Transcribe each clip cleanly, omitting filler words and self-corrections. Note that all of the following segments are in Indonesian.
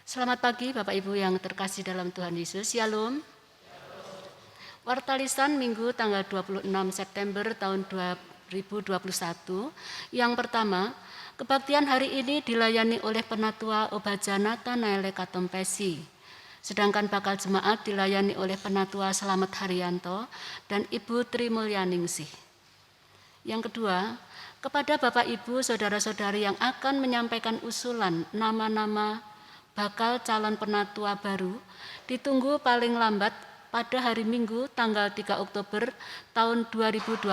Selamat pagi Bapak Ibu yang terkasih dalam Tuhan Yesus. Shalom. Warta lisan Minggu tanggal 26 September tahun 2021. Yang pertama, kebaktian hari ini dilayani oleh Penatua Obaja Nathanael Lekatompesi. Sedangkan bakal jemaat dilayani oleh Penatua Slamet Haryanto dan Ibu Tri Mulyaningsih. Yang kedua, kepada Bapak Ibu saudara-saudari yang akan menyampaikan usulan nama-nama bakal calon penatua baru ditunggu paling lambat pada hari Minggu tanggal 3 Oktober tahun 2021.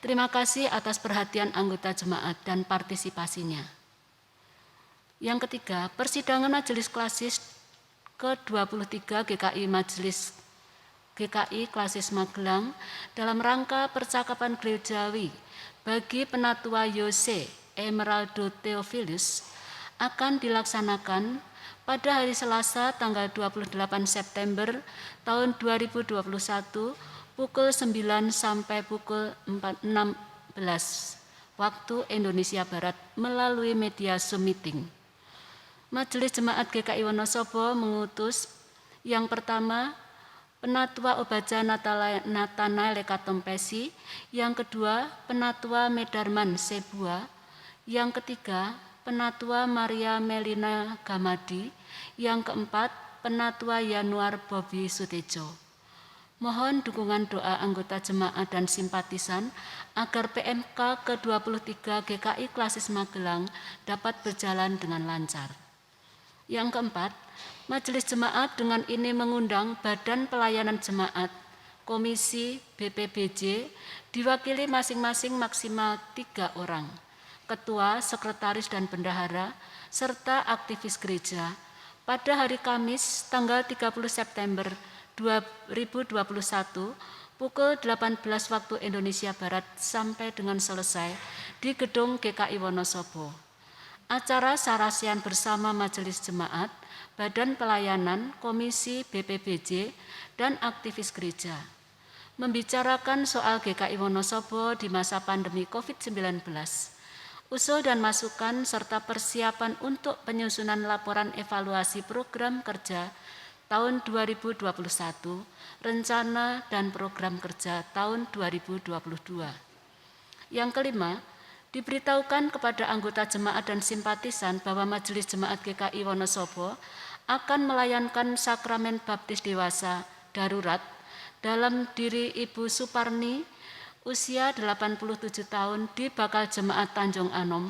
Terima kasih atas perhatian anggota jemaat dan partisipasinya. Yang ketiga, persidangan Majelis Klasis ke-23 GKI Klasis Magelang dalam rangka percakapan gerejawi bagi penatua Yose Emeraldo Theophilus akan dilaksanakan pada hari Selasa tanggal 28 September tahun 2021 pukul 9 sampai pukul 16 waktu Indonesia Barat melalui media Zoom meeting. Majelis Jemaat GKI Wonosobo mengutus yang pertama Penatua Obaja Nathanael Lekatompesi, yang kedua Penatua Medarman Sebua, yang ketiga Penatua Maria Melina Gamadi, yang keempat Penatua Yanuar Bobi Sutejo. Mohon dukungan doa anggota jemaat dan simpatisan agar PMK ke-23 GKI Klasis Magelang dapat berjalan dengan lancar. Yang keempat, Majelis Jemaat dengan ini mengundang Badan Pelayanan Jemaat, Komisi BPBJ, diwakili masing-masing maksimal 3 orang. Ketua, Sekretaris, dan Bendahara, serta aktivis gereja pada hari Kamis tanggal 30 September 2021 pukul 18 waktu Indonesia Barat sampai dengan selesai di Gedung GKI Wonosobo. Acara sarasian bersama Majelis Jemaat, Badan Pelayanan, Komisi BPBJ, dan aktivis gereja. Membicarakan soal GKI Wonosobo di masa pandemi COVID-19. Usul dan masukan serta persiapan untuk penyusunan laporan evaluasi program kerja tahun 2021, rencana dan program kerja tahun 2022. Yang kelima, diberitahukan kepada anggota jemaat dan simpatisan bahwa Majelis Jemaat GKI Wonosobo akan melayankan sakramen baptis dewasa darurat dalam diri Ibu Suparni, usia 87 tahun di Bakal Jemaat Tanjung Anom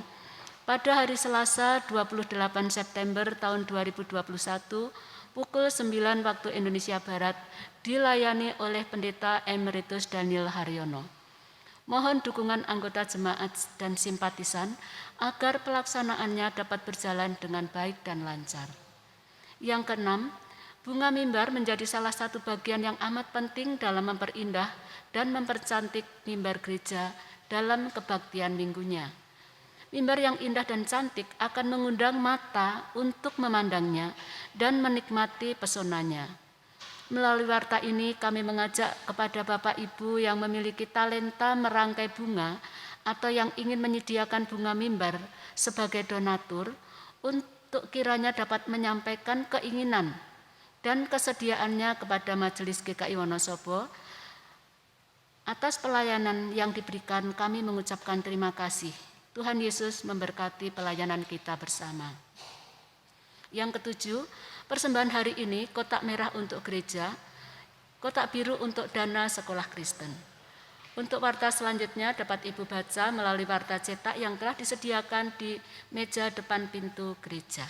pada hari Selasa 28 September tahun 2021 pukul 9 waktu Indonesia Barat dilayani oleh Pendeta Emeritus Daniel Haryono. Mohon dukungan anggota jemaat dan simpatisan agar pelaksanaannya dapat berjalan dengan baik dan lancar. Yang keenam, bunga mimbar menjadi salah satu bagian yang amat penting dalam memperindah dan mempercantik mimbar gereja dalam kebaktian minggunya. Mimbar yang indah dan cantik akan mengundang mata untuk memandangnya dan menikmati pesonanya. Melalui warta ini kami mengajak kepada Bapak Ibu yang memiliki talenta merangkai bunga atau yang ingin menyediakan bunga mimbar sebagai donatur untuk kiranya dapat menyampaikan keinginan dan kesediaannya kepada Majelis GKI Wonosobo. Atas pelayanan yang diberikan kami mengucapkan terima kasih. Tuhan Yesus memberkati pelayanan kita bersama. Yang ketujuh, persembahan hari ini kotak merah untuk gereja, kotak biru untuk dana sekolah Kristen. Untuk warta selanjutnya dapat Ibu baca melalui warta cetak yang telah disediakan di meja depan pintu gereja.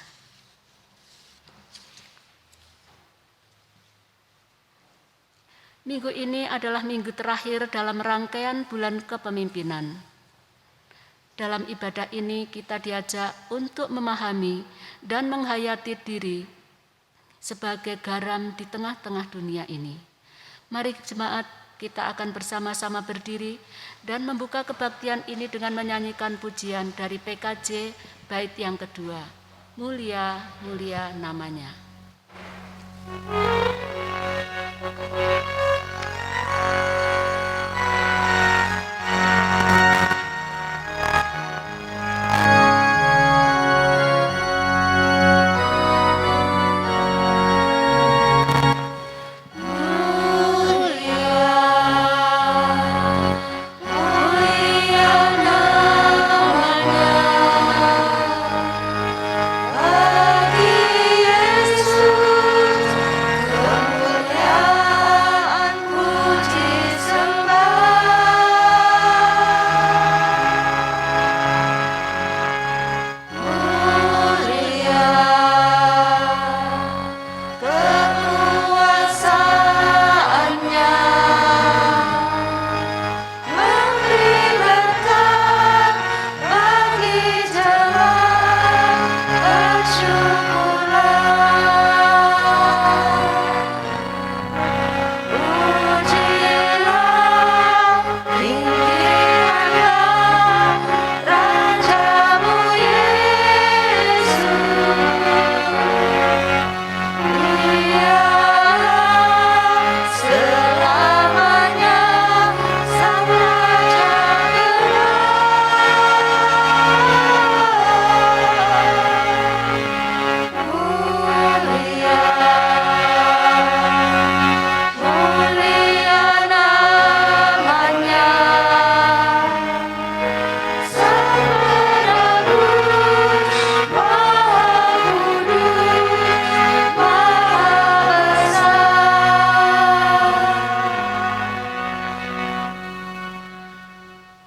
Minggu ini adalah minggu terakhir dalam rangkaian bulan kepemimpinan. Dalam ibadah ini kita diajak untuk memahami dan menghayati diri sebagai garam di tengah-tengah dunia ini. Mari jemaat, kita akan bersama-sama berdiri dan membuka kebaktian ini dengan menyanyikan pujian dari PKJ bait yang kedua. Mulia, mulia namanya.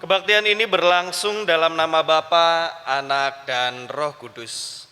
Kebaktian ini berlangsung dalam nama Bapa, Anak, dan Roh Kudus.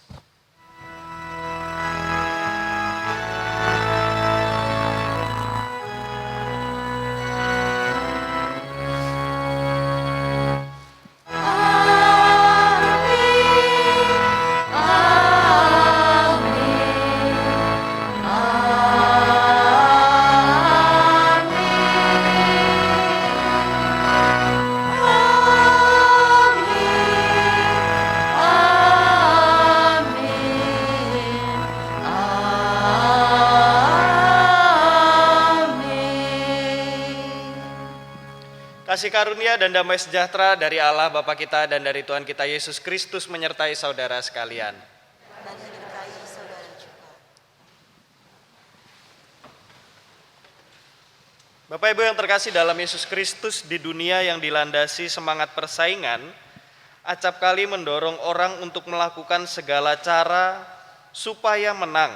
Kasih karunia dan damai sejahtera dari Allah Bapa kita dan dari Tuhan kita Yesus Kristus menyertai saudara sekalian. Dan menyertai saudara juga. Bapak Ibu yang terkasih dalam Yesus Kristus, di dunia yang dilandasi semangat persaingan, acap kali mendorong orang untuk melakukan segala cara supaya menang,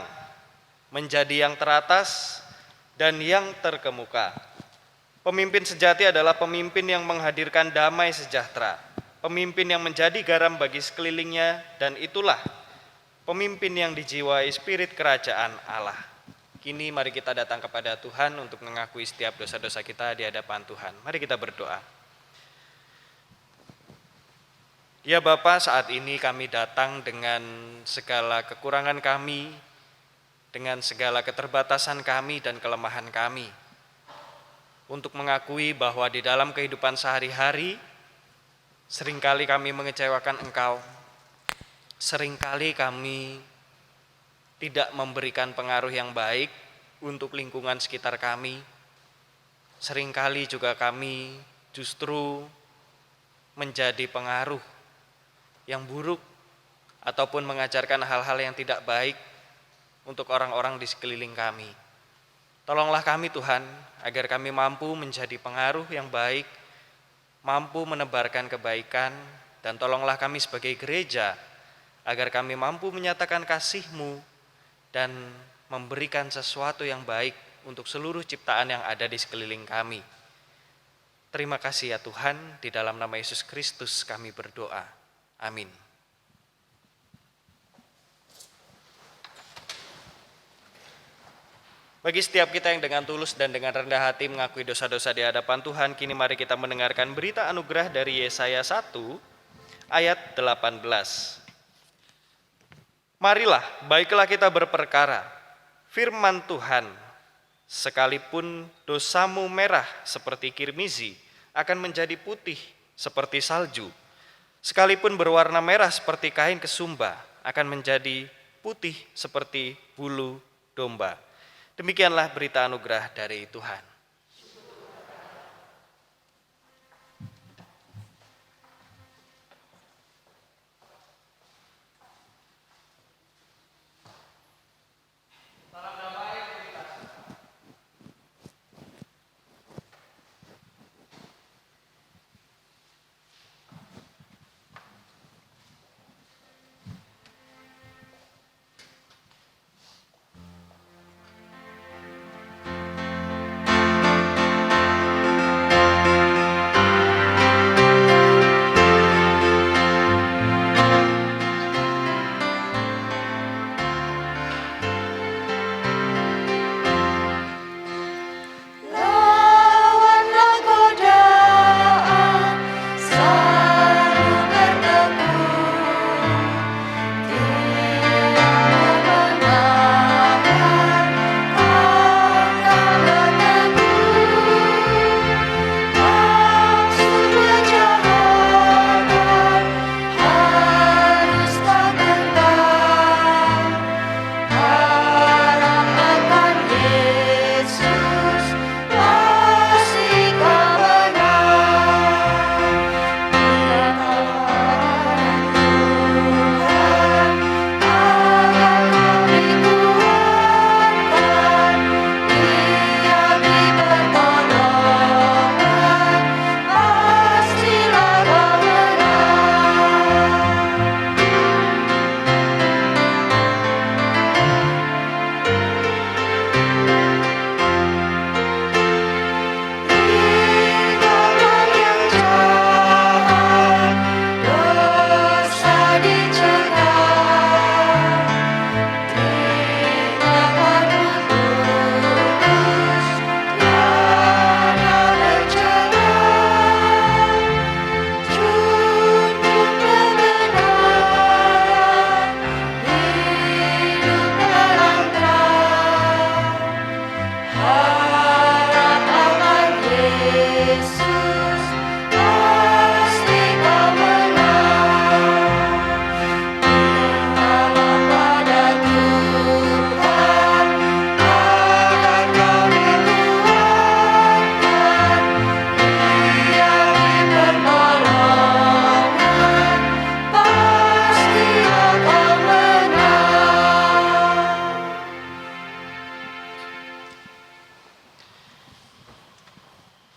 menjadi yang teratas dan yang terkemuka. Pemimpin sejati adalah pemimpin yang menghadirkan damai sejahtera, pemimpin yang menjadi garam bagi sekelilingnya, dan itulah pemimpin yang dijiwai spirit kerajaan Allah. Kini mari kita datang kepada Tuhan untuk mengakui setiap dosa-dosa kita di hadapan Tuhan. Mari kita berdoa. Ya Bapa, saat ini kami datang dengan segala kekurangan kami, dengan segala keterbatasan kami dan kelemahan kami, untuk mengakui bahwa di dalam kehidupan sehari-hari seringkali kami mengecewakan Engkau, seringkali kami tidak memberikan pengaruh yang baik untuk lingkungan sekitar kami, seringkali juga kami justru menjadi pengaruh yang buruk ataupun mengajarkan hal-hal yang tidak baik untuk orang-orang di sekeliling kami. Tolonglah kami Tuhan, agar kami mampu menjadi pengaruh yang baik, mampu menebarkan kebaikan, dan tolonglah kami sebagai gereja, agar kami mampu menyatakan kasih-Mu dan memberikan sesuatu yang baik untuk seluruh ciptaan yang ada di sekeliling kami. Terima kasih ya Tuhan, di dalam nama Yesus Kristus kami berdoa. Amin. Bagi setiap kita yang dengan tulus dan dengan rendah hati mengakui dosa-dosa di hadapan Tuhan, kini mari kita mendengarkan berita anugerah dari Yesaya 1 ayat 18. Marilah, baiklah kita berperkara, firman Tuhan, sekalipun dosamu merah seperti kirmizi, akan menjadi putih seperti salju. Sekalipun berwarna merah seperti kain kesumba, akan menjadi putih seperti bulu domba. Demikianlah berita anugerah dari Tuhan.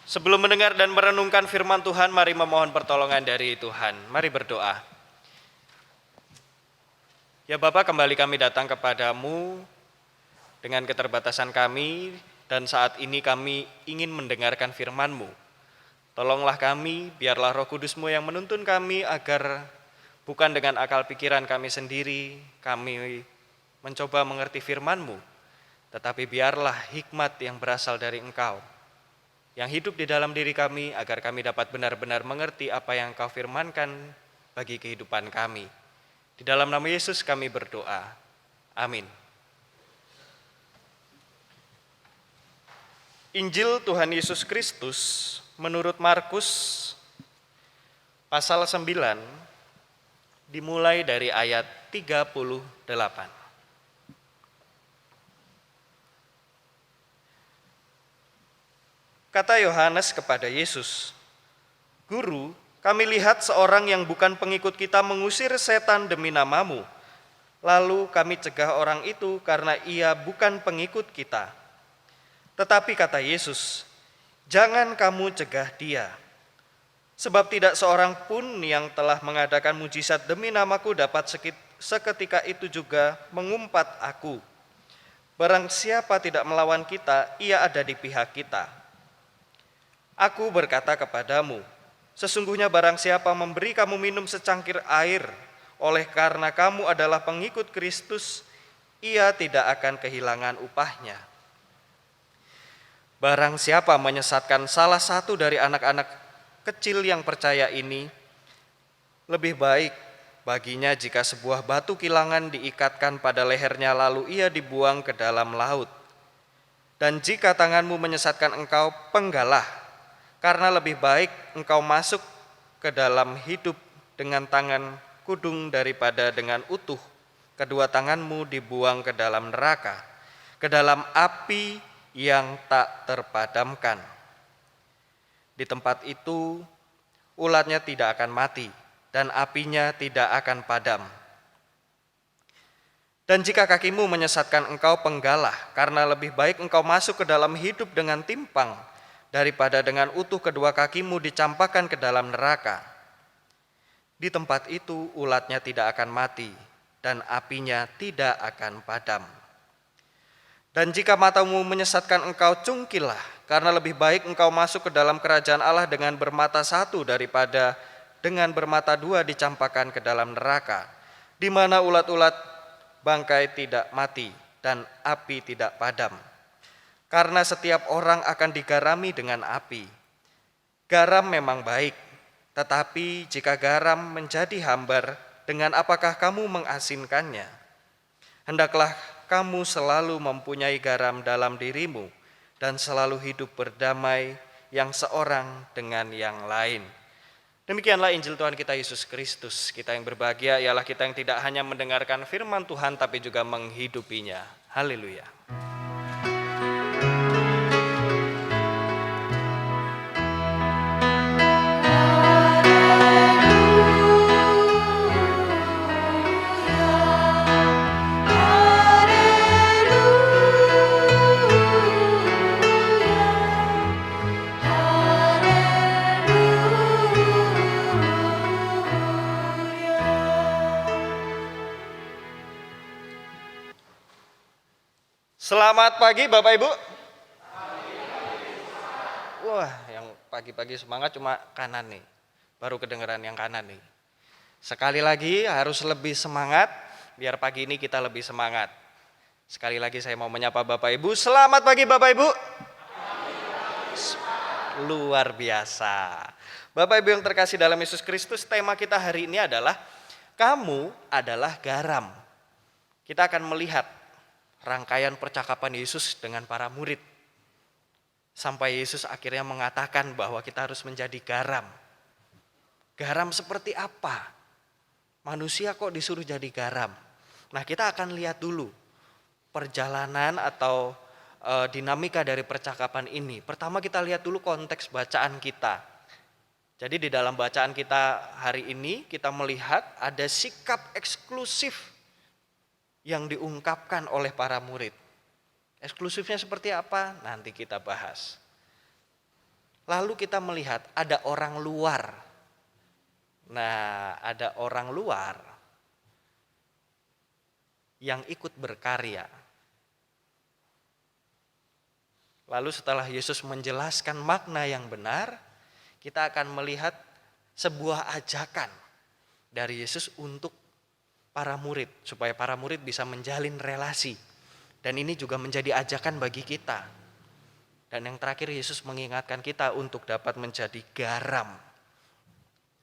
Sebelum mendengar dan merenungkan firman Tuhan, mari memohon pertolongan dari Tuhan. Mari berdoa. Ya Bapa, kembali kami datang kepadamu dengan keterbatasan kami, dan saat ini kami ingin mendengarkan firman-Mu. Tolonglah kami, biarlah Roh Kudus-Mu yang menuntun kami agar bukan dengan akal pikiran kami sendiri, kami mencoba mengerti firman-Mu, tetapi biarlah hikmat yang berasal dari Engkau yang hidup di dalam diri kami, agar kami dapat benar-benar mengerti apa yang Engkau firmankan bagi kehidupan kami. Di dalam nama Yesus kami berdoa. Amin. Injil Tuhan Yesus Kristus menurut Markus pasal 9 dimulai dari ayat 38. Kata Yohanes kepada Yesus, "Guru, kami lihat seorang yang bukan pengikut kita mengusir setan demi namamu. Lalu kami cegah orang itu karena ia bukan pengikut kita." Tetapi kata Yesus, "Jangan kamu cegah dia. Sebab tidak seorang pun yang telah mengadakan mujizat demi namaku dapat seketika itu juga mengumpat aku. Barang siapa tidak melawan kita, ia ada di pihak kita. Aku berkata kepadamu, sesungguhnya barang siapa memberi kamu minum secangkir air, oleh karena kamu adalah pengikut Kristus, ia tidak akan kehilangan upahnya. Barang siapa menyesatkan salah satu dari anak-anak kecil yang percaya ini, lebih baik baginya jika sebuah batu kilangan diikatkan pada lehernya lalu ia dibuang ke dalam laut. Dan jika tanganmu menyesatkan engkau, penggalah. Karena lebih baik engkau masuk ke dalam hidup dengan tangan kudung daripada dengan utuh kedua tanganmu dibuang ke dalam neraka, ke dalam api yang tak terpadamkan. Di tempat itu ulatnya tidak akan mati dan apinya tidak akan padam. Dan jika kakimu menyesatkan engkau, penggalah, karena lebih baik engkau masuk ke dalam hidup dengan timpang daripada dengan utuh kedua kakimu dicampakkan ke dalam neraka. Di tempat itu ulatnya tidak akan mati dan apinya tidak akan padam. Dan jika matamu menyesatkan engkau, cungkilah, karena lebih baik engkau masuk ke dalam kerajaan Allah dengan bermata satu daripada dengan bermata dua dicampakkan ke dalam neraka, di mana ulat-ulat bangkai tidak mati dan api tidak padam. Karena setiap orang akan digarami dengan api. Garam memang baik, tetapi jika garam menjadi hambar, dengan apakah kamu mengasinkannya? Hendaklah kamu selalu mempunyai garam dalam dirimu dan selalu hidup berdamai yang seorang dengan yang lain. Demikianlah Injil Tuhan kita Yesus Kristus. Kita yang berbahagia ialah kita yang tidak hanya mendengarkan firman Tuhan tapi juga menghidupinya. Haleluya. Selamat pagi Bapak Ibu. Wah, yang pagi-pagi semangat cuma kanan nih. Baru kedengeran yang kanan nih. Sekali lagi harus lebih semangat, biar pagi ini kita lebih semangat. Sekali lagi saya mau menyapa Bapak Ibu. Selamat pagi Bapak Ibu. Luar biasa. Bapak Ibu yang terkasih dalam Yesus Kristus, tema kita hari ini adalah kamu adalah garam. Kita akan melihat rangkaian percakapan Yesus dengan para murid. Sampai Yesus akhirnya mengatakan bahwa kita harus menjadi garam. Garam seperti apa? Manusia kok disuruh jadi garam? Nah, kita akan lihat dulu perjalanan atau dinamika dari percakapan ini. Pertama kita lihat dulu konteks bacaan kita. Jadi di dalam bacaan kita hari ini kita melihat ada sikap eksklusif yang diungkapkan oleh para murid. Eksklusifnya seperti apa? Nanti kita bahas. lalu kita melihat ada orang luar. Nah, ada orang luar yang ikut berkarya. Lalu setelah Yesus menjelaskan makna yang benar, kita akan melihat sebuah ajakan dari Yesus untuk para murid, supaya para murid bisa menjalin relasi. Dan ini juga menjadi ajakan bagi kita. Dan yang terakhir, Yesus mengingatkan kita untuk dapat menjadi garam.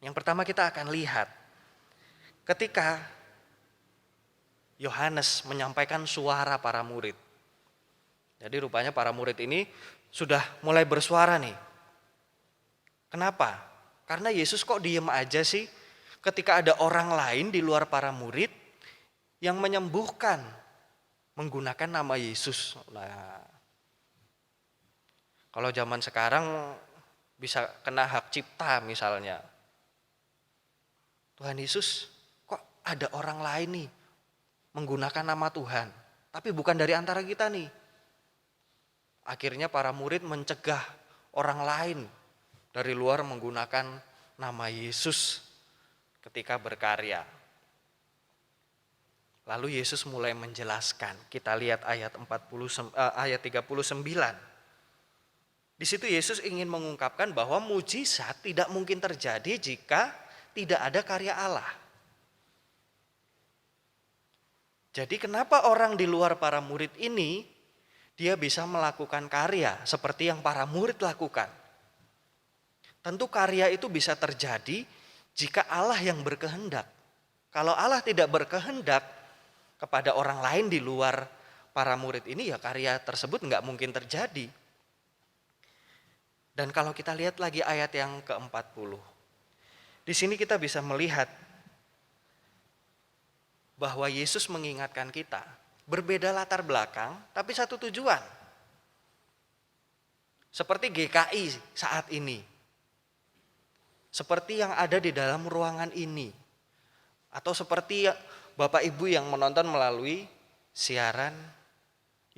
Yang pertama kita akan lihat, ketika Yohanes menyampaikan suara para murid. Jadi rupanya para murid ini sudah mulai bersuara nih. Kenapa? Karena Yesus kok diem aja sih ketika ada orang lain di luar para murid yang menyembuhkan menggunakan nama Yesus. Nah, kalau zaman sekarang bisa kena hak cipta misalnya. Tuhan Yesus, kok ada orang lain nih menggunakan nama Tuhan, tapi bukan dari antara kita nih. Akhirnya para murid mencegah orang lain dari luar menggunakan nama Yesus ketika berkarya. Lalu Yesus mulai menjelaskan. Kita lihat ayat 39. Di situ Yesus ingin mengungkapkan bahwa mujizat tidak mungkin terjadi jika tidak ada karya Allah. Jadi kenapa orang di luar para murid ini dia bisa melakukan karya seperti yang para murid lakukan? Tentu karya itu bisa terjadi jika Allah yang berkehendak. Kalau Allah tidak berkehendak kepada orang lain di luar para murid ini, ya karya tersebut nggak mungkin terjadi. Dan kalau kita lihat lagi ayat yang ke-40. Di sini kita bisa melihat bahwa Yesus mengingatkan kita, berbeda latar belakang tapi satu tujuan. Seperti GKI saat ini. Seperti yang ada di dalam ruangan ini. Atau seperti Bapak Ibu yang menonton melalui siaran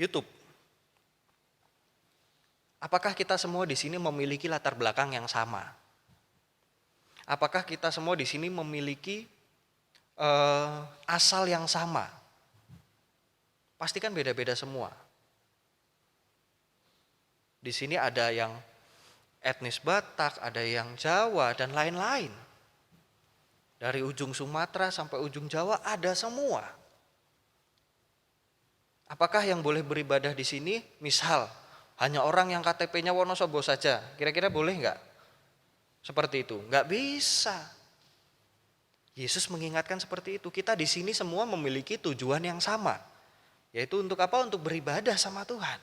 YouTube. Apakah kita semua di sini memiliki latar belakang yang sama? Apakah kita semua di sini memiliki asal yang sama? Pasti kan beda-beda semua. Di sini ada yang etnis Batak, ada yang Jawa, dan lain-lain. Dari ujung Sumatera sampai ujung Jawa ada semua. Apakah yang boleh beribadah di sini, misal hanya orang yang KTP-nya Wonosobo saja, kira-kira boleh nggak? Seperti itu, nggak bisa. Yesus mengingatkan seperti itu. Kita di sini semua memiliki tujuan yang sama, yaitu untuk apa? Untuk beribadah sama Tuhan.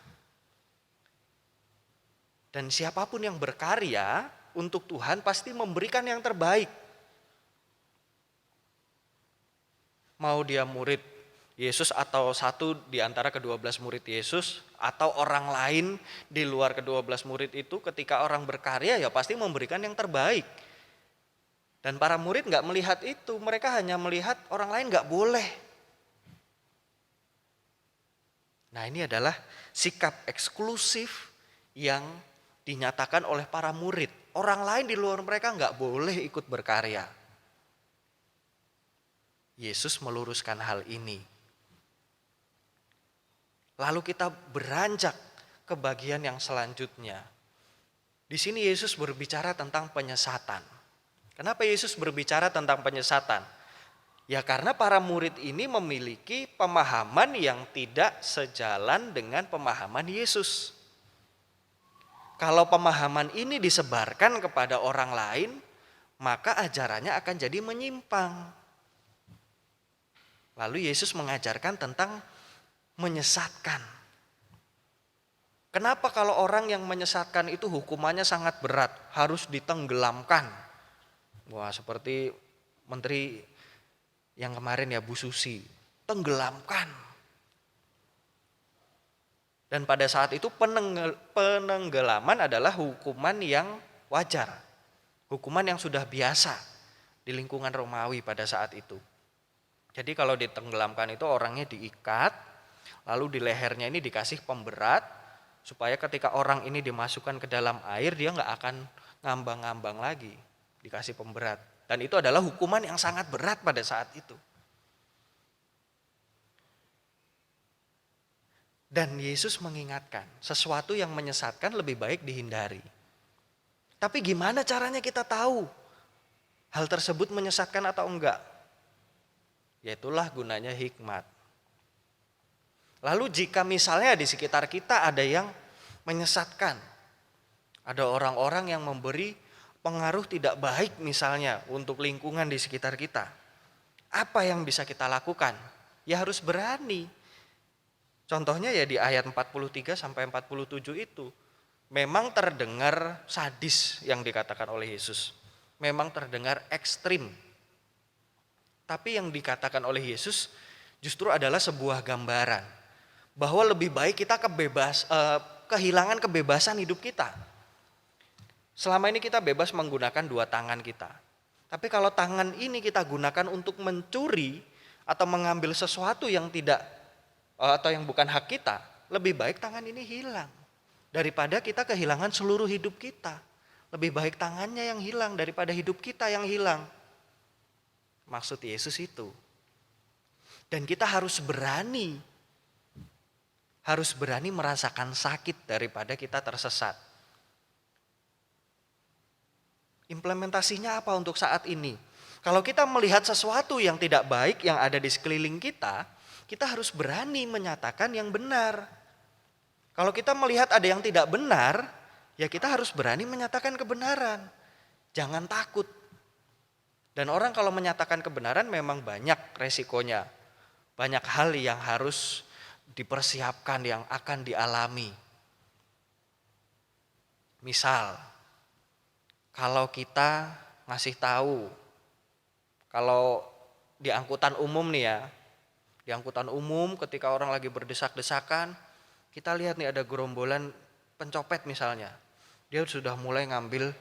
Dan siapapun yang berkarya untuk Tuhan pasti memberikan yang terbaik. Mau dia murid Yesus atau satu di antara ke-12 murid Yesus, atau orang lain di luar ke-12 murid itu, ketika orang berkarya ya pasti memberikan yang terbaik. Dan para murid gak melihat itu, mereka hanya melihat orang lain gak boleh. Nah, ini adalah sikap eksklusif yang dinyatakan oleh para murid. Orang lain di luar mereka gak boleh ikut berkarya. Yesus meluruskan hal ini. Lalu kita beranjak ke bagian yang selanjutnya. Di sini Yesus berbicara tentang penyesatan. Kenapa Yesus berbicara tentang penyesatan? Ya karena para murid ini memiliki pemahaman yang tidak sejalan dengan pemahaman Yesus. Kalau pemahaman ini disebarkan kepada orang lain, maka ajarannya akan jadi menyimpang. Lalu Yesus mengajarkan tentang menyesatkan. Kenapa kalau orang yang menyesatkan itu hukumannya sangat berat, harus ditenggelamkan? Wah, seperti menteri yang kemarin ya, Bu Susi, tenggelamkan. Dan pada saat itu penenggelaman adalah hukuman yang wajar. Hukuman yang sudah biasa di lingkungan Romawi pada saat itu. Jadi kalau ditenggelamkan itu orangnya diikat, lalu di lehernya ini dikasih pemberat, supaya ketika orang ini dimasukkan ke dalam air, dia nggak akan ngambang-ngambang lagi, dikasih pemberat. Dan itu adalah hukuman yang sangat berat pada saat itu. Dan Yesus mengingatkan, sesuatu yang menyesatkan lebih baik dihindari. Tapi gimana caranya kita tahu hal tersebut menyesatkan atau enggak? Yaitulah gunanya hikmat. Lalu jika misalnya di sekitar kita ada yang menyesatkan, ada orang-orang yang memberi pengaruh tidak baik misalnya untuk lingkungan di sekitar kita, apa yang bisa kita lakukan? Ya harus berani. Contohnya ya di ayat 43 sampai 47 itu, memang terdengar sadis yang dikatakan oleh Yesus. Memang terdengar ekstrim. Tapi yang dikatakan oleh Yesus justru adalah sebuah gambaran bahwa lebih baik kita kehilangan kebebasan hidup kita. Selama ini kita bebas menggunakan dua tangan kita. Tapi kalau tangan ini kita gunakan untuk mencuri atau mengambil sesuatu yang tidak atau yang bukan hak kita, lebih baik tangan ini hilang daripada kita kehilangan seluruh hidup kita. Lebih baik tangannya yang hilang daripada hidup kita yang hilang. Maksud Yesus itu. Dan kita harus berani merasakan sakit daripada kita tersesat. Implementasinya apa untuk saat ini? Kalau kita melihat sesuatu yang tidak baik yang ada di sekeliling kita, kita harus berani menyatakan yang benar. Kalau kita melihat ada yang tidak benar, ya kita harus berani menyatakan kebenaran. Jangan takut. Dan orang kalau menyatakan kebenaran memang banyak resikonya. Banyak hal yang harus dipersiapkan, yang akan dialami. Misal, kalau kita ngasih tahu, kalau di angkutan umum nih ya, di angkutan umum ketika orang lagi berdesak-desakan, kita lihat nih ada gerombolan pencopet misalnya. Dia sudah mulai ngambil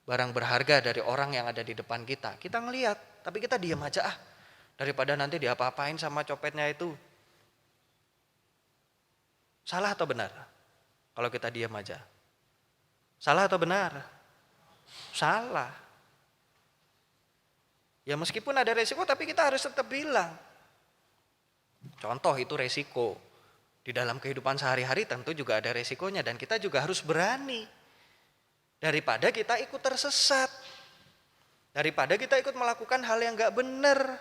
barang berharga dari orang yang ada di depan kita. Kita ngelihat, tapi kita diam aja daripada nanti diapa-apain sama copetnya itu. Salah atau benar? Kalau kita diam aja. Salah atau benar? Salah. Ya meskipun ada resiko tapi kita harus tetap bilang. Contoh itu resiko. Di dalam kehidupan sehari-hari tentu juga ada resikonya dan kita juga harus berani. Daripada kita ikut tersesat. Daripada kita ikut melakukan hal yang gak benar.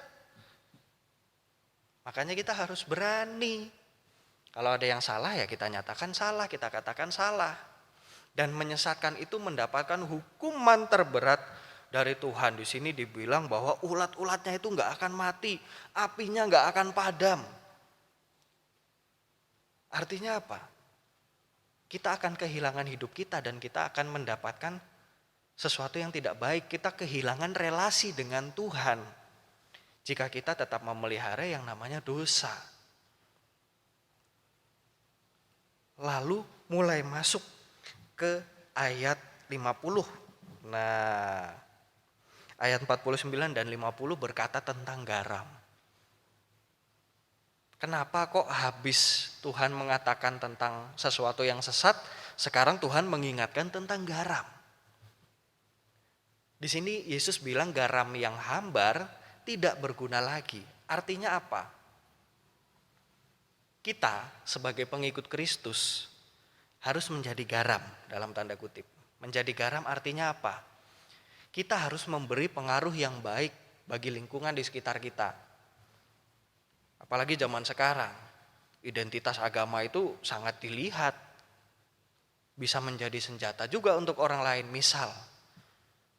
Makanya kita harus berani. Kalau ada yang salah ya kita nyatakan salah, kita katakan salah. Dan menyesatkan itu mendapatkan hukuman terberat dari Tuhan. Di sini dibilang bahwa ulat-ulatnya itu gak akan mati, apinya gak akan padam. Artinya apa? Kita akan kehilangan hidup kita dan kita akan mendapatkan sesuatu yang tidak baik. Kita kehilangan relasi dengan Tuhan jika kita tetap memelihara yang namanya dosa. Lalu mulai masuk ke ayat 50. Nah, ayat 49 dan 50 berkata tentang garam. Kenapa kok habis Tuhan mengatakan tentang sesuatu yang sesat, sekarang Tuhan mengingatkan tentang garam. Di sini Yesus bilang garam yang hambar tidak berguna lagi. Artinya apa? Kita sebagai pengikut Kristus harus menjadi garam dalam tanda kutip. Menjadi garam artinya apa? Kita harus memberi pengaruh yang baik bagi lingkungan di sekitar kita. Apalagi zaman sekarang, identitas agama itu sangat dilihat. Bisa menjadi senjata juga untuk orang lain. Misal,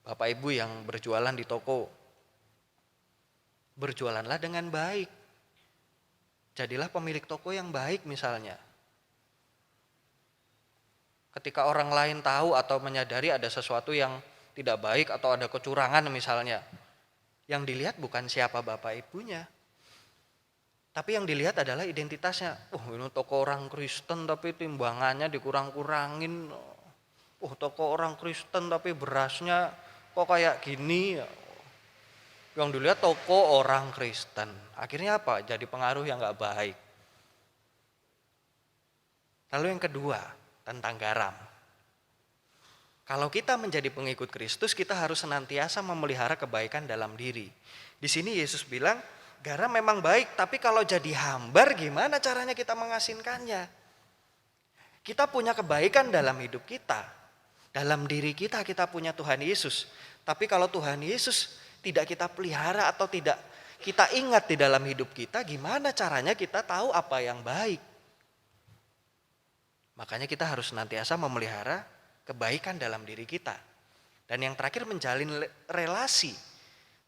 Bapak Ibu yang berjualan di toko, berjualanlah dengan baik. Jadilah pemilik toko yang baik misalnya. Ketika orang lain tahu atau menyadari ada sesuatu yang tidak baik atau ada kecurangan misalnya, yang dilihat bukan siapa bapak ibunya, tapi yang dilihat adalah identitasnya. Ini toko orang Kristen tapi timbangannya dikurang-kurangin. Toko orang Kristen tapi berasnya kok kayak gini. Yang dilihat toko orang Kristen. Akhirnya apa? Jadi pengaruh yang gak baik. Lalu yang kedua, tentang garam. Kalau kita menjadi pengikut Kristus, kita harus senantiasa memelihara kebaikan dalam diri. Di sini Yesus bilang, garam memang baik, tapi kalau jadi hambar gimana caranya kita mengasinkannya? Kita punya kebaikan dalam hidup kita. Dalam diri kita punya Tuhan Yesus. Tapi kalau Tuhan Yesus tidak kita pelihara atau tidak kita ingat di dalam hidup kita, gimana caranya kita tahu apa yang baik? Makanya kita harus senantiasa memelihara kebaikan dalam diri kita. Dan yang terakhir menjalin relasi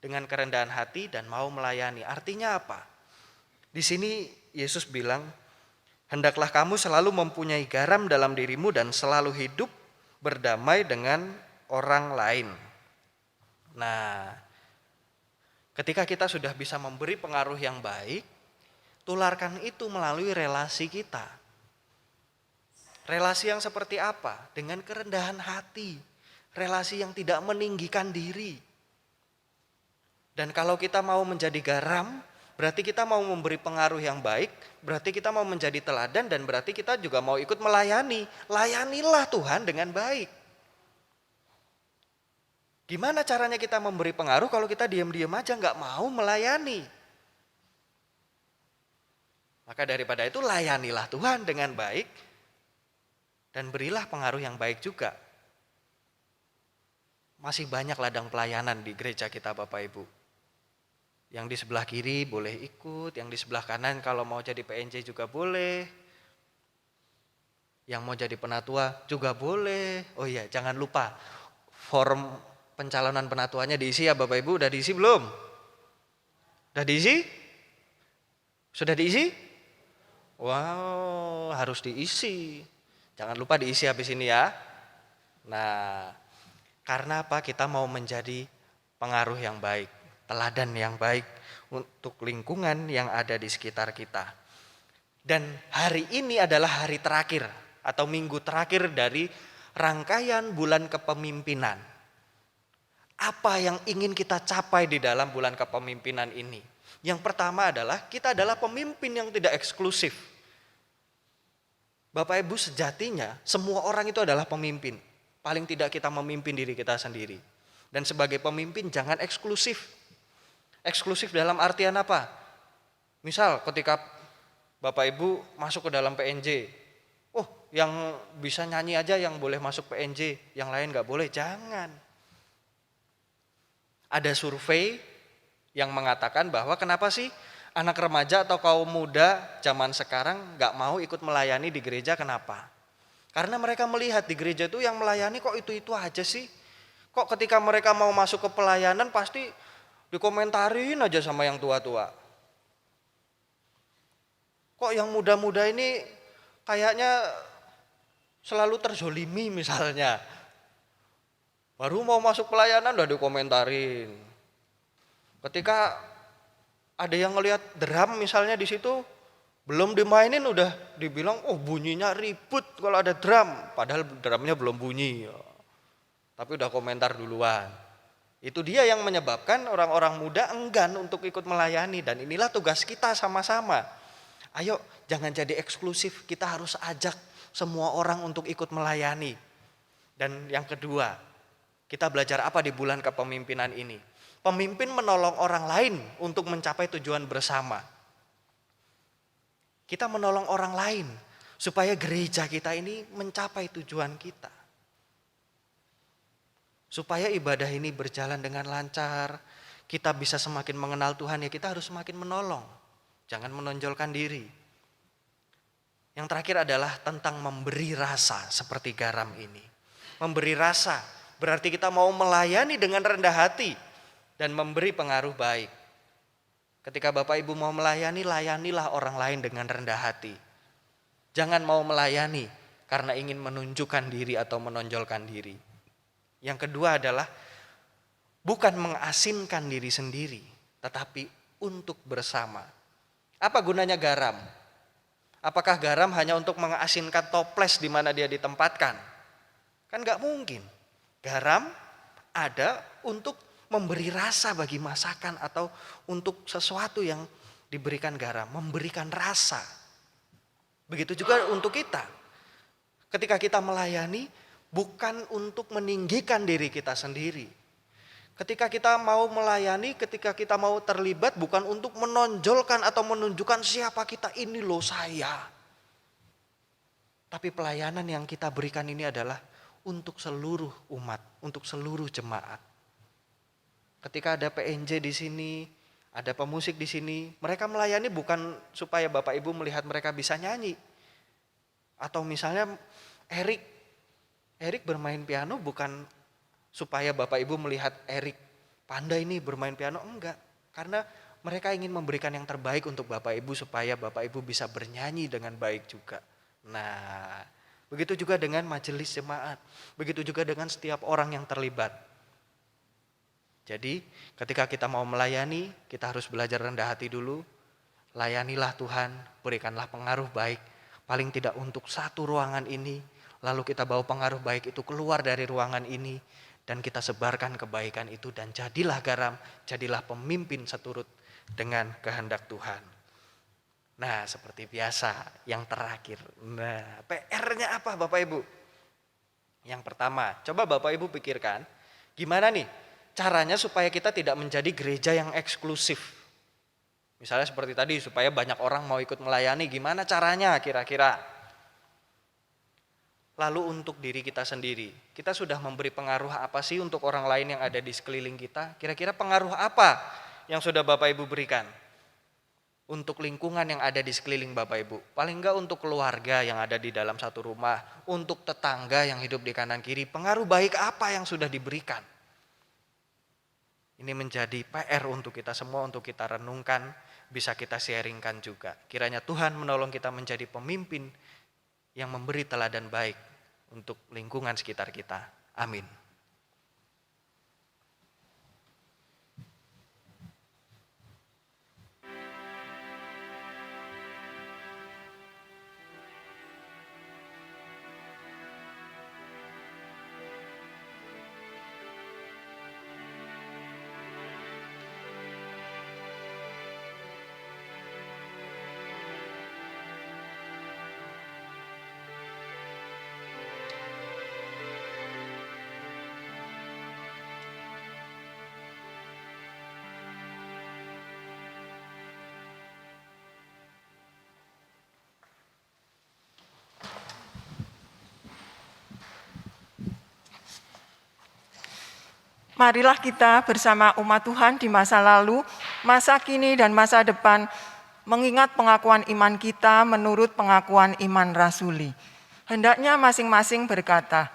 dengan kerendahan hati dan mau melayani. Artinya apa? Di sini Yesus bilang, hendaklah kamu selalu mempunyai garam dalam dirimu dan selalu hidup berdamai dengan orang lain. Nah, ketika kita sudah bisa memberi pengaruh yang baik, tularkan itu melalui relasi kita. Relasi yang seperti apa? Dengan kerendahan hati. Relasi yang tidak meninggikan diri. Dan kalau kita mau menjadi garam, berarti kita mau memberi pengaruh yang baik, berarti kita mau menjadi teladan, dan berarti kita juga mau ikut melayani. Layanilah Tuhan dengan baik. Gimana caranya kita memberi pengaruh kalau kita diam-diam aja gak mau melayani? Maka daripada itu layanilah Tuhan dengan baik, dan berilah pengaruh yang baik juga. Masih banyak ladang pelayanan di gereja kita Bapak Ibu. Yang di sebelah kiri boleh ikut, yang di sebelah kanan kalau mau jadi PNJ juga boleh. Yang mau jadi penatua juga boleh. Oh iya, jangan lupa form pencalonan penatuanya diisi ya Bapak Ibu. Udah diisi belum? Udah diisi? Sudah diisi? Wow, harus diisi. Jangan lupa diisi habis ini ya. Nah, karena apa? Kita mau menjadi pengaruh yang baik, teladan yang baik untuk lingkungan yang ada di sekitar kita. Dan hari ini adalah hari terakhir atau minggu terakhir dari rangkaian bulan kepemimpinan. Apa yang ingin kita capai di dalam bulan kepemimpinan ini? Yang pertama adalah kita adalah pemimpin yang tidak eksklusif. Bapak Ibu, sejatinya semua orang itu adalah pemimpin. Paling tidak kita memimpin diri kita sendiri. Dan sebagai pemimpin jangan eksklusif. Eksklusif dalam artian apa? Misal ketika Bapak Ibu masuk ke dalam PNJ. Oh, yang bisa nyanyi aja yang boleh masuk PNJ, yang lain gak boleh. Jangan. Ada survei yang mengatakan bahwa kenapa sih anak remaja atau kaum muda zaman sekarang gak mau ikut melayani di gereja, kenapa? Karena mereka melihat di gereja itu yang melayani kok itu-itu aja sih. Kok ketika mereka mau masuk ke pelayanan pasti dikomentarin aja sama yang tua-tua. Kok yang muda-muda ini kayaknya selalu terzolimi misalnya. Baru mau masuk pelayanan udah dikomentarin. Ketika ada yang ngelihat drum misalnya di situ, belum dimainin udah dibilang, oh bunyinya ribut kalau ada drum. Padahal drumnya belum bunyi. Tapi udah komentar duluan. Itu dia yang menyebabkan orang-orang muda enggan untuk ikut melayani. Dan inilah tugas kita sama-sama. Ayo jangan jadi eksklusif, kita harus ajak semua orang untuk ikut melayani. Dan yang kedua, kita belajar apa di bulan kepemimpinan ini? Pemimpin menolong orang lain untuk mencapai tujuan bersama. Kita menolong orang lain supaya gereja kita ini mencapai tujuan kita. Supaya ibadah ini berjalan dengan lancar, kita bisa semakin mengenal Tuhan, ya kita harus semakin menolong. Jangan menonjolkan diri. Yang terakhir adalah tentang memberi rasa seperti garam ini. Memberi rasa berarti kita mau melayani dengan rendah hati dan memberi pengaruh baik. Ketika Bapak Ibu mau melayani, layanilah orang lain dengan rendah hati. Jangan mau melayani karena ingin menunjukkan diri atau menonjolkan diri. Yang kedua adalah bukan mengasinkan diri sendiri, tetapi untuk bersama. Apa gunanya garam? Apakah garam hanya untuk mengasinkan toples di mana dia ditempatkan? Kan gak mungkin. Garam ada untuk memberi rasa bagi masakan atau untuk sesuatu yang diberikan garam, memberikan rasa. Begitu juga untuk kita. Ketika kita melayani, bukan untuk meninggikan diri kita sendiri. Ketika kita mau melayani, ketika kita mau terlibat, bukan untuk menonjolkan atau menunjukkan siapa kita, ini loh saya. Tapi pelayanan yang kita berikan ini adalah untuk seluruh umat, untuk seluruh jemaat. Ketika ada PNJ di sini, ada pemusik di sini, mereka melayani bukan supaya Bapak Ibu melihat mereka bisa nyanyi. Atau misalnya Erik bermain piano bukan supaya Bapak Ibu melihat Erik pandai nih bermain piano, enggak. Karena mereka ingin memberikan yang terbaik untuk Bapak Ibu supaya Bapak Ibu bisa bernyanyi dengan baik juga. Nah, begitu juga dengan majelis jemaat, begitu juga dengan setiap orang yang terlibat. Jadi ketika kita mau melayani, kita harus belajar rendah hati dulu. Layanilah Tuhan, berikanlah pengaruh baik, paling tidak untuk satu ruangan ini. Lalu kita bawa pengaruh baik itu keluar dari ruangan ini, dan kita sebarkan kebaikan itu, dan jadilah garam, jadilah pemimpin seturut dengan kehendak Tuhan. Nah, seperti biasa yang terakhir. Nah, PR-nya apa Bapak Ibu? Yang pertama, coba Bapak Ibu pikirkan, gimana nih caranya supaya kita tidak menjadi gereja yang eksklusif. Misalnya seperti tadi, supaya banyak orang mau ikut melayani, gimana caranya kira-kira? Lalu untuk diri kita sendiri, kita sudah memberi pengaruh apa sih untuk orang lain yang ada di sekeliling kita? Kira-kira pengaruh apa yang sudah Bapak Ibu berikan? Untuk lingkungan yang ada di sekeliling Bapak Ibu, paling enggak untuk keluarga yang ada di dalam satu rumah, untuk tetangga yang hidup di kanan kiri, pengaruh baik apa yang sudah diberikan? Ini menjadi PR untuk kita semua, untuk kita renungkan, bisa kita sharingkan juga. Kiranya Tuhan menolong kita menjadi pemimpin yang memberi teladan baik untuk lingkungan sekitar kita. Amin. Marilah kita bersama umat Tuhan di masa lalu, masa kini, dan masa depan mengingat pengakuan iman kita menurut pengakuan iman rasuli. Hendaknya masing-masing berkata,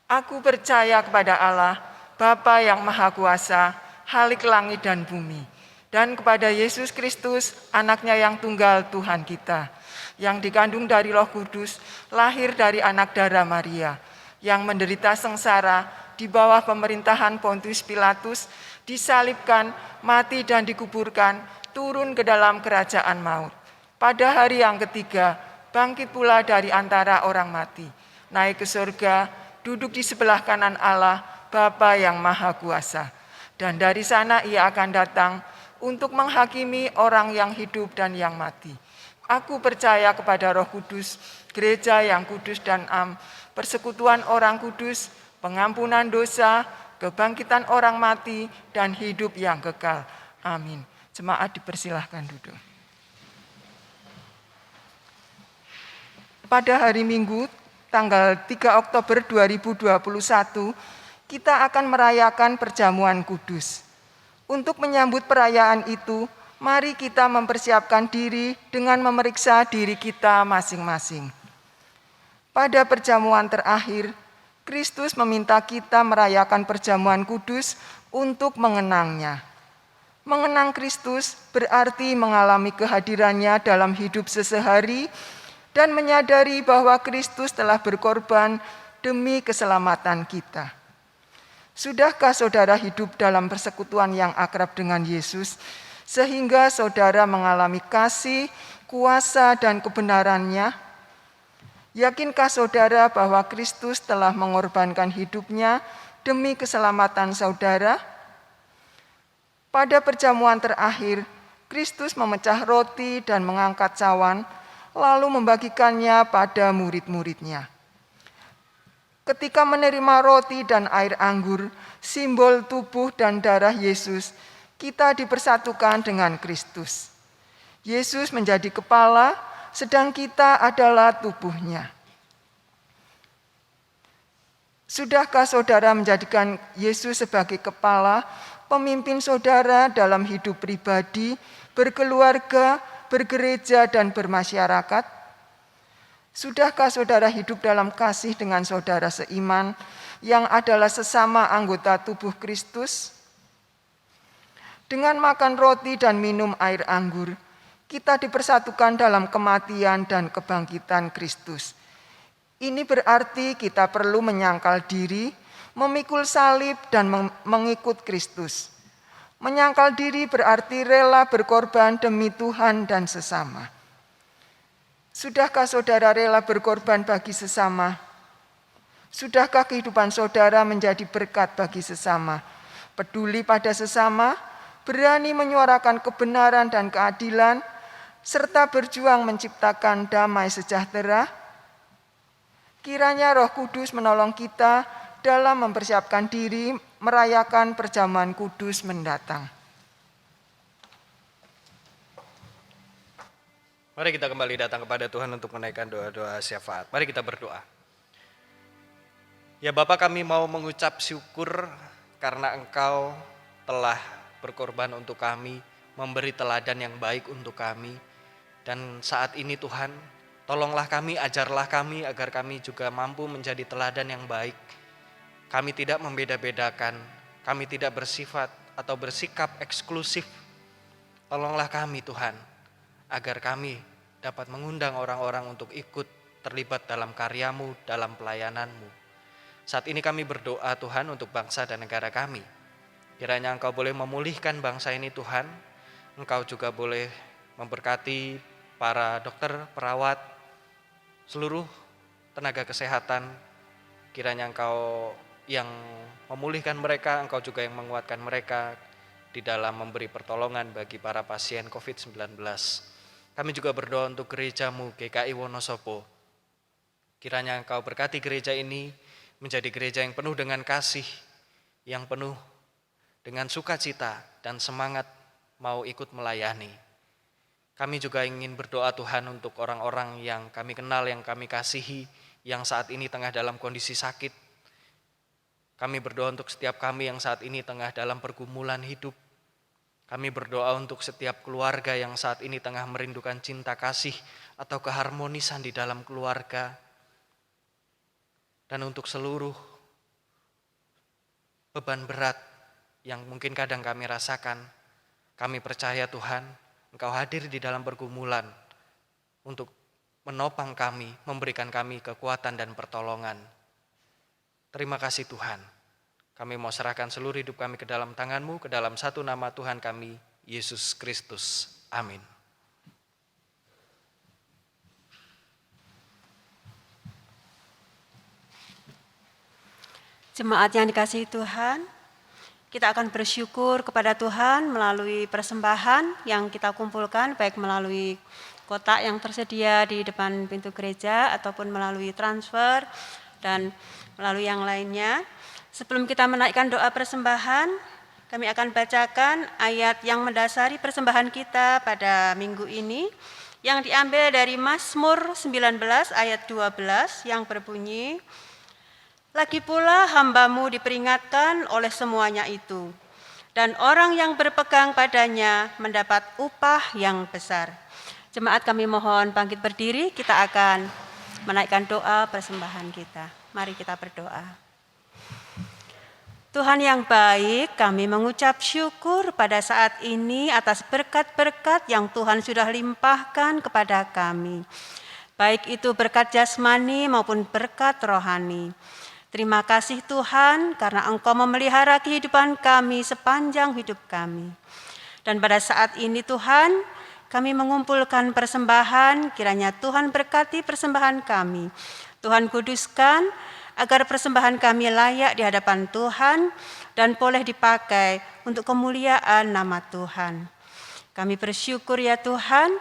"Aku percaya kepada Allah, Bapa yang Maha Kuasa, Khalik langit dan bumi, dan kepada Yesus Kristus, anaknya yang tunggal Tuhan kita, yang dikandung dari Roh Kudus, lahir dari anak darah Maria, yang menderita sengsara di bawah pemerintahan Pontius Pilatus, disalibkan, mati dan dikuburkan, turun ke dalam kerajaan maut. Pada hari yang ketiga, bangkit pula dari antara orang mati, naik ke surga, duduk di sebelah kanan Allah, Bapa yang Maha Kuasa. Dan dari sana ia akan datang untuk menghakimi orang yang hidup dan yang mati. Aku percaya kepada Roh Kudus, gereja yang kudus dan am, persekutuan orang kudus, pengampunan dosa, kebangkitan orang mati, dan hidup yang kekal. Amin. Jemaat dipersilahkan duduk. Pada hari Minggu, tanggal 3 Oktober 2021, kita akan merayakan perjamuan kudus. Untuk menyambut perayaan itu, mari kita mempersiapkan diri dengan memeriksa diri kita masing-masing. Pada perjamuan terakhir, Kristus meminta kita merayakan perjamuan kudus untuk mengenangnya. Mengenang Kristus berarti mengalami kehadirannya dalam hidup sehari-hari dan menyadari bahwa Kristus telah berkorban demi keselamatan kita. Sudahkah saudara hidup dalam persekutuan yang akrab dengan Yesus, sehingga saudara mengalami kasih, kuasa, dan kebenarannya? Yakinkah saudara bahwa Kristus telah mengorbankan hidupnya demi keselamatan saudara? Pada perjamuan terakhir, Kristus memecah roti dan mengangkat cawan, lalu membagikannya pada murid-muridnya. ketika menerima roti dan air anggur, simbol tubuh dan darah Yesus, kita dipersatukan dengan Kristus. Yesus menjadi kepala, sedang kita adalah tubuhnya. Sudahkah saudara menjadikan Yesus sebagai kepala, pemimpin saudara dalam hidup pribadi, berkeluarga, bergereja, dan bermasyarakat? Sudahkah saudara hidup dalam kasih dengan saudara seiman yang adalah sesama anggota tubuh Kristus? Dengan makan roti dan minum air anggur, kita dipersatukan dalam kematian dan kebangkitan Kristus. Ini berarti kita perlu menyangkal diri, memikul salib, dan mengikut Kristus. Menyangkal diri berarti rela berkorban demi Tuhan dan sesama. Sudahkah saudara rela berkorban bagi sesama? Sudahkah kehidupan saudara menjadi berkat bagi sesama? Peduli pada sesama, berani menyuarakan kebenaran dan keadilan, serta berjuang menciptakan damai sejahtera? Kiranya Roh Kudus menolong kita dalam mempersiapkan diri merayakan perjamuan kudus mendatang. Mari kita kembali datang kepada Tuhan untuk menaikkan doa-doa syafaat. Mari kita berdoa. Ya Bapa, kami mau mengucap syukur karena Engkau telah berkorban untuk kami, memberi teladan yang baik untuk kami. Dan saat ini Tuhan, tolonglah kami, ajarlah kami agar kami juga mampu menjadi teladan yang baik. Kami tidak membeda-bedakan, kami tidak bersifat atau bersikap eksklusif. Tolonglah kami Tuhan, agar kami dapat mengundang orang-orang untuk ikut terlibat dalam karya-Mu, dalam pelayanan-Mu. Saat ini kami berdoa Tuhan untuk bangsa dan negara kami. Kiranya Engkau boleh memulihkan bangsa ini Tuhan. Engkau juga boleh memberkati para dokter, perawat, seluruh tenaga kesehatan. Kiranya Engkau yang memulihkan mereka, Engkau juga yang menguatkan mereka di dalam memberi pertolongan bagi para pasien COVID-19. Kami juga berdoa untuk gereja-Mu GKI Wonosobo. Kiranya Engkau berkati gereja ini menjadi gereja yang penuh dengan kasih, yang penuh dengan sukacita dan semangat mau ikut melayani. Kami juga ingin berdoa Tuhan untuk orang-orang yang kami kenal, yang kami kasihi, yang saat ini tengah dalam kondisi sakit. Kami berdoa untuk setiap kami yang saat ini tengah dalam pergumulan hidup. Kami berdoa untuk setiap keluarga yang saat ini tengah merindukan cinta kasih atau keharmonisan di dalam keluarga. Dan untuk seluruh beban berat yang mungkin kadang kami rasakan, kami percaya Tuhan, Engkau hadir di dalam pergumulan untuk menopang kami, memberikan kami kekuatan dan pertolongan. Terima kasih Tuhan. Kami mau serahkan seluruh hidup kami ke dalam tangan-Mu, ke dalam satu nama Tuhan kami, Yesus Kristus. Amin. Jemaat yang dikasihi Tuhan, kita akan bersyukur kepada Tuhan melalui persembahan yang kita kumpulkan, baik melalui kotak yang tersedia di depan pintu gereja ataupun melalui transfer dan melalui yang lainnya. Sebelum kita menaikkan doa persembahan, kami akan bacakan ayat yang mendasari persembahan kita pada minggu ini, yang diambil dari Mazmur 19 ayat 12 yang berbunyi, "Lagi pula hamba-Mu diperingatkan oleh semuanya itu, dan orang yang berpegang padanya mendapat upah yang besar." Jemaat kami mohon bangkit berdiri, kita akan menaikkan doa persembahan kita. Mari kita berdoa. Tuhan yang baik, kami mengucap syukur pada saat ini atas berkat-berkat yang Tuhan sudah limpahkan kepada kami. Baik itu berkat jasmani maupun berkat rohani. Terima kasih Tuhan karena Engkau memelihara kehidupan kami sepanjang hidup kami. Dan pada saat ini Tuhan, kami mengumpulkan persembahan, kiranya Tuhan berkati persembahan kami. Tuhan kuduskan agar persembahan kami layak di hadapan Tuhan dan boleh dipakai untuk kemuliaan nama Tuhan. Kami bersyukur ya Tuhan,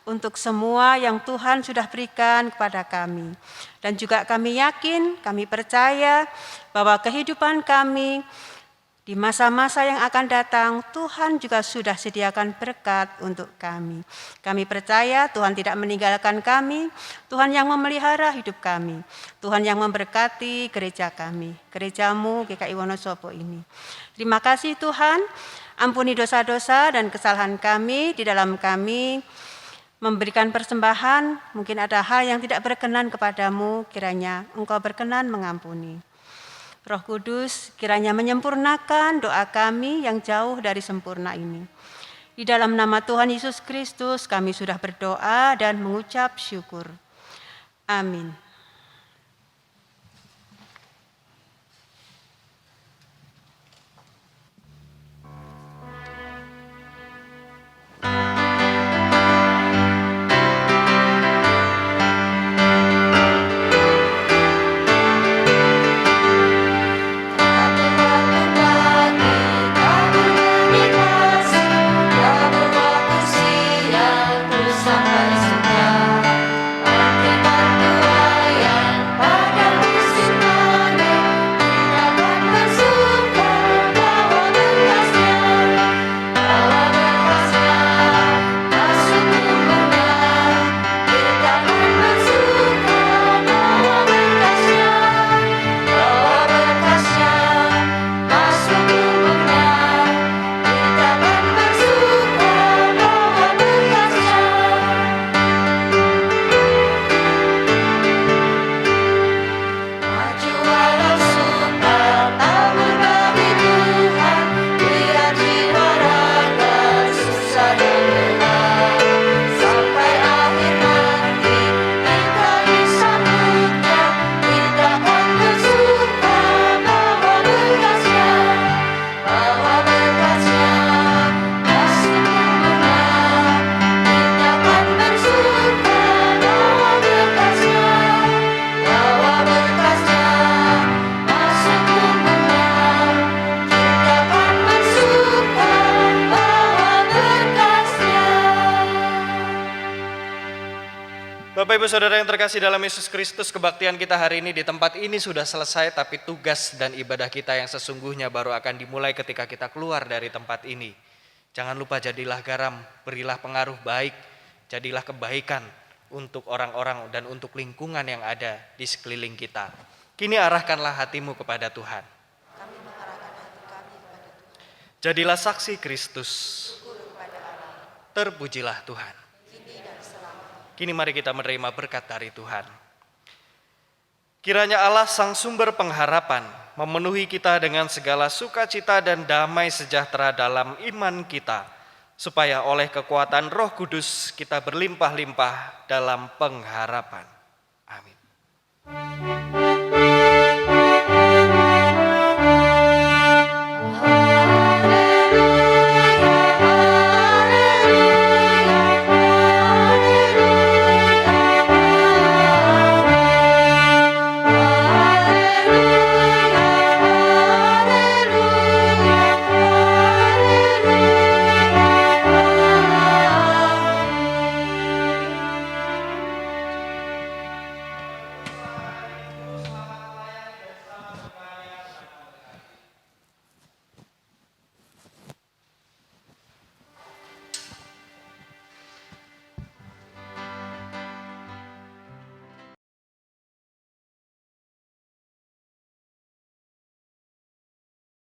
untuk semua yang Tuhan sudah berikan kepada kami. Dan juga kami yakin, kami percaya bahwa kehidupan kami di masa-masa yang akan datang, Tuhan juga sudah sediakan berkat untuk kami. Kami percaya Tuhan tidak meninggalkan kami, Tuhan yang memelihara hidup kami, Tuhan yang memberkati gereja kami, gerejamu GKI Wonosobo ini. Terima kasih Tuhan, ampuni dosa-dosa dan kesalahan kami di dalam kami memberikan persembahan. Mungkin ada hal yang tidak berkenan kepadamu, kiranya Engkau berkenan mengampuni. Roh Kudus kiranya menyempurnakan doa kami yang jauh dari sempurna ini. Di dalam nama Tuhan Yesus Kristus kami sudah berdoa dan mengucap syukur. Amin. Bapak Ibu Saudara yang terkasih dalam Yesus Kristus, kebaktian kita hari ini di tempat ini sudah selesai, tapi tugas dan ibadah kita yang sesungguhnya baru akan dimulai ketika kita keluar dari tempat ini. Jangan lupa jadilah garam, berilah pengaruh baik, jadilah kebaikan untuk orang-orang dan untuk lingkungan yang ada di sekeliling kita. Kini arahkanlah hatimu kepada Tuhan. Jadilah saksi Kristus. Terpujilah Tuhan. Kini mari kita menerima berkat dari Tuhan. Kiranya Allah sang sumber pengharapan memenuhi kita dengan segala sukacita dan damai sejahtera dalam iman kita, supaya oleh kekuatan Roh Kudus kita berlimpah-limpah dalam pengharapan. Amin.